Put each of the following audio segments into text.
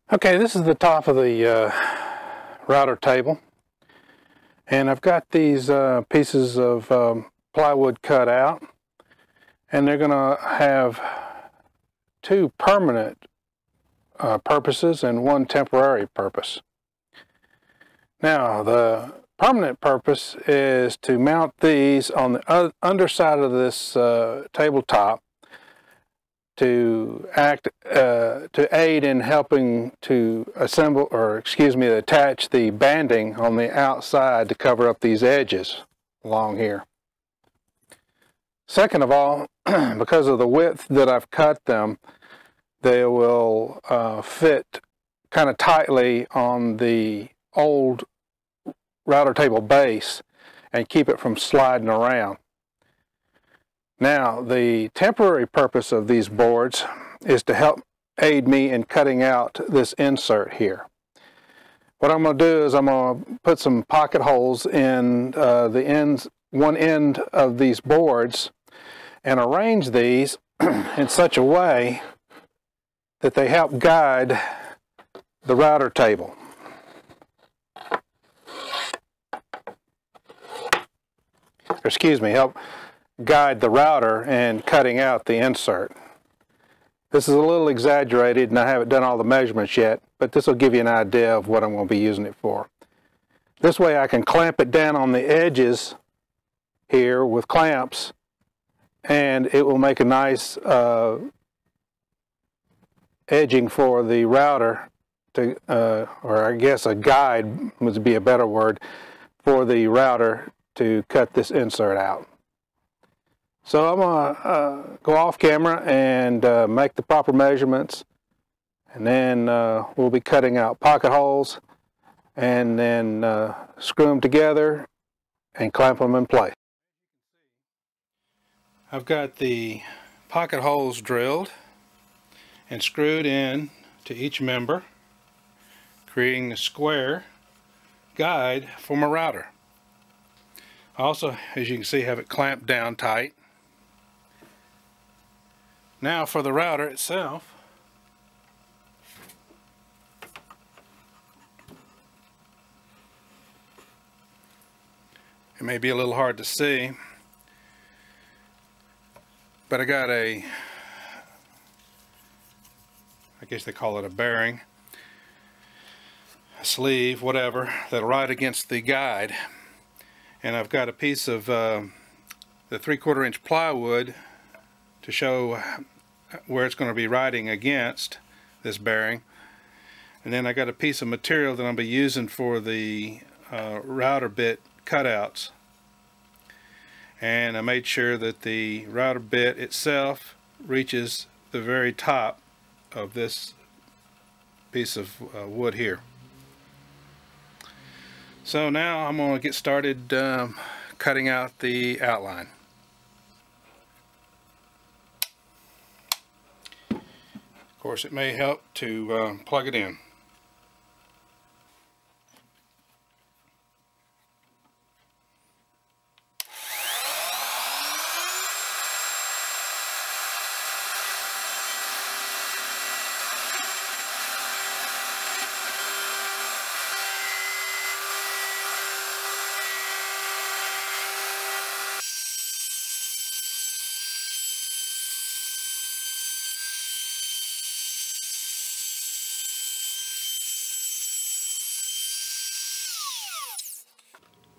Okay, this is the top of the router table, and I've got these pieces of plywood cut out, and they're going to have two permanent purposes and one temporary purpose. Now, the permanent purpose is to mount these on the underside of this tabletop to aid in helping to assemble, or excuse me, attach the banding on the outside to cover up these edges along here. Second of all, because of the width that I've cut them, they will fit kind of tightly on the old router table base and keep it from sliding around. Now, the temporary purpose of these boards is to help aid me in cutting out this insert here. What I'm going to do is I'm going to put some pocket holes in one end of these boards and arrange these in such a way that they help guide the router table. Excuse me, help guide the router in cutting out the insert. This is a little exaggerated and I haven't done all the measurements yet, but this will give you an idea of what I'm going to be using it for. This way I can clamp it down on the edges here with clamps, and it will make a nice edging for the router to, or I guess a guide would be a better word, for the router to cut this insert out. So I'm going to go off camera and make the proper measurements, and then we'll be cutting out pocket holes and then screw them together and clamp them in place. I've got the pocket holes drilled and screwed in to each member, creating a square guide for my router. I also, as you can see, have it clamped down tight. Now for the router itself, it may be a little hard to see, but I got I guess they call it a bearing, a sleeve, whatever, that'll ride against the guide. And I've got a piece of the 3/4 inch plywood to show where it's going to be riding against this bearing. And then I got a piece of material that I'll be using for the router bit cutouts. And I made sure that the router bit itself reaches the very top of this piece of wood here. So now I'm going to get started cutting out the outline. Of course, it may help to plug it in.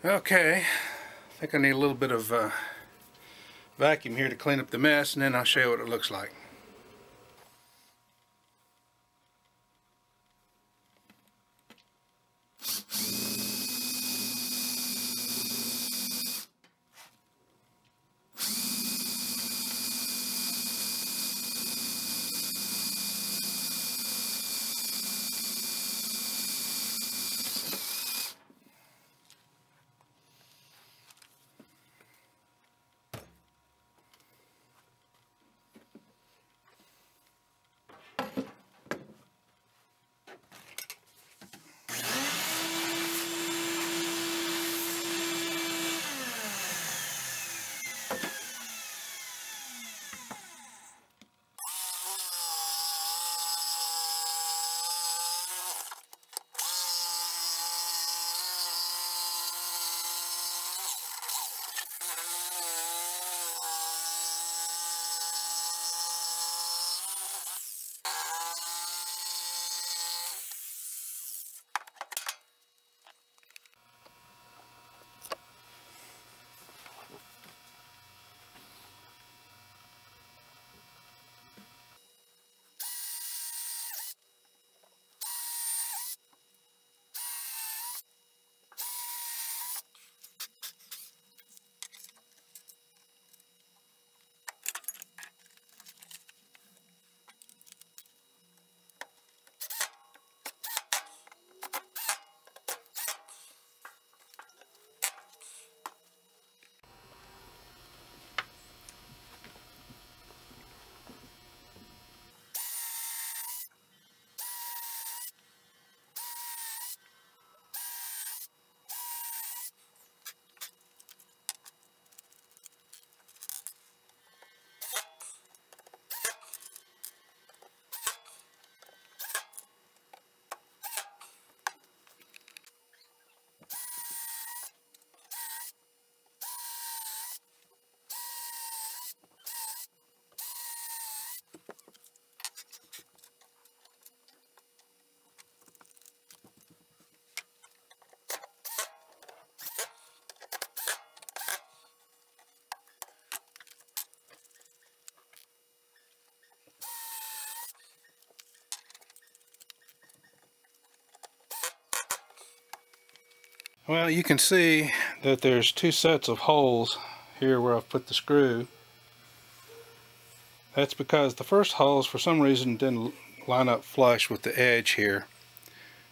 Okay, I think I need a little bit of vacuum here to clean up the mess, and then I'll show you what it looks like. Well, you can see that there's two sets of holes here where I've put the screw. That's because the first holes for some reason didn't line up flush with the edge here,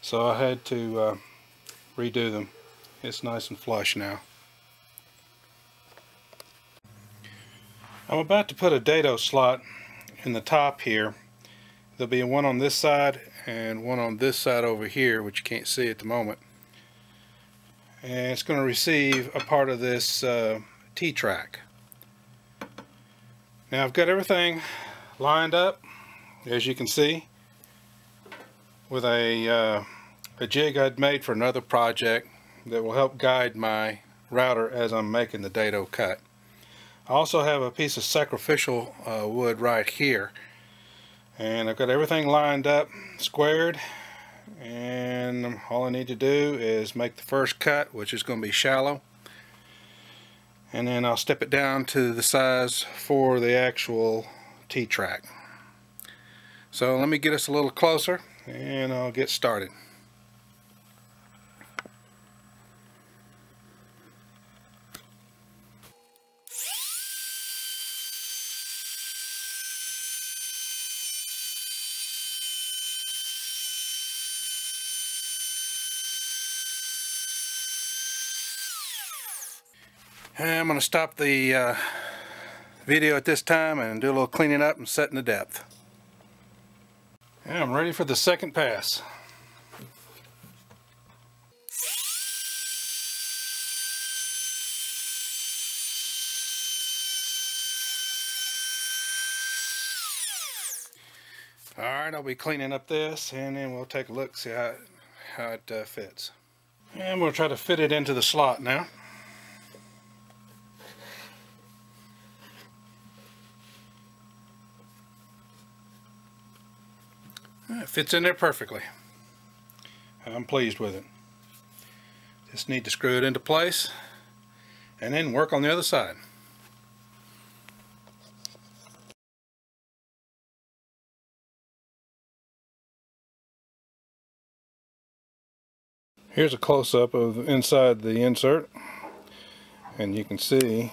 so I had to redo them. It's nice and flush now. I'm about to put a dado slot in the top here. There'll be one on this side and one on this side over here, which you can't see at the moment. And it's going to receive a part of this T-track. Now I've got everything lined up, as you can see, with a jig I'd made for another project that will help guide my router as I'm making the dado cut. I also have a piece of sacrificial wood right here, and I've got everything lined up, squared, and all I need to do is make the first cut, which is going to be shallow, and then I'll step it down to the size for the actual T-track. So let me get us a little closer and I'll get started. I'm going to stop the video at this time and do a little cleaning up and setting the depth. And I'm ready for the second pass. Alright, I'll be cleaning up this and then we'll take a look, see how it fits. And we'll try to fit it into the slot now. It fits in there perfectly. I'm pleased with it. Just need to screw it into place and then work on the other side. Here's a close-up of inside the insert, and you can see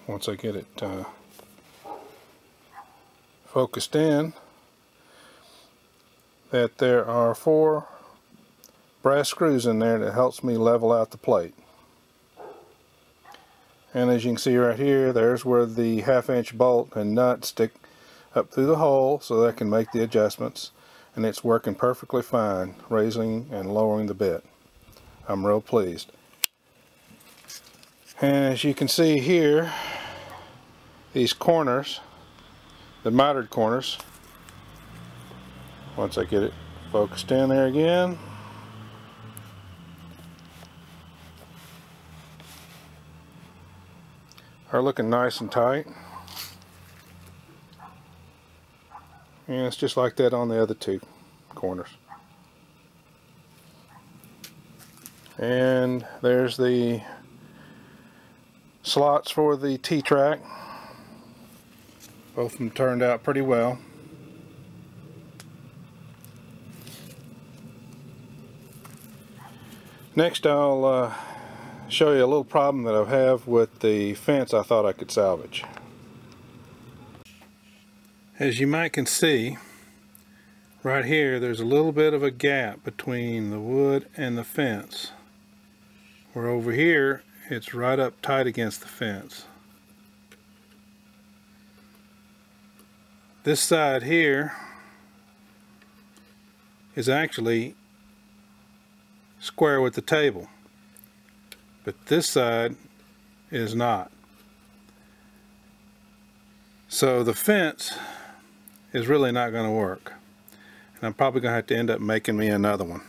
once I get it focused in that there are 4 brass screws in there that helps me level out the plate. And as you can see right here, there's where the 1/2-inch bolt and nut stick up through the hole so that I can make the adjustments, and it's working perfectly fine, raising and lowering the bit. I'm real pleased. And as you can see here, these corners, the mitered corners, once I get it focused in there again, are looking nice and tight. And it's just like that on the other 2 corners. And there's the slots for the T-track. Both of them turned out pretty well. Next I'll show you a little problem that I have with the fence I thought I could salvage. As you might can see, right here there's a little bit of a gap between the wood and the fence, where over here it's right up tight against the fence. This side here is actually square with the table, but this side is not. So the fence is really not going to work, and I'm probably going to have to end up making me another one.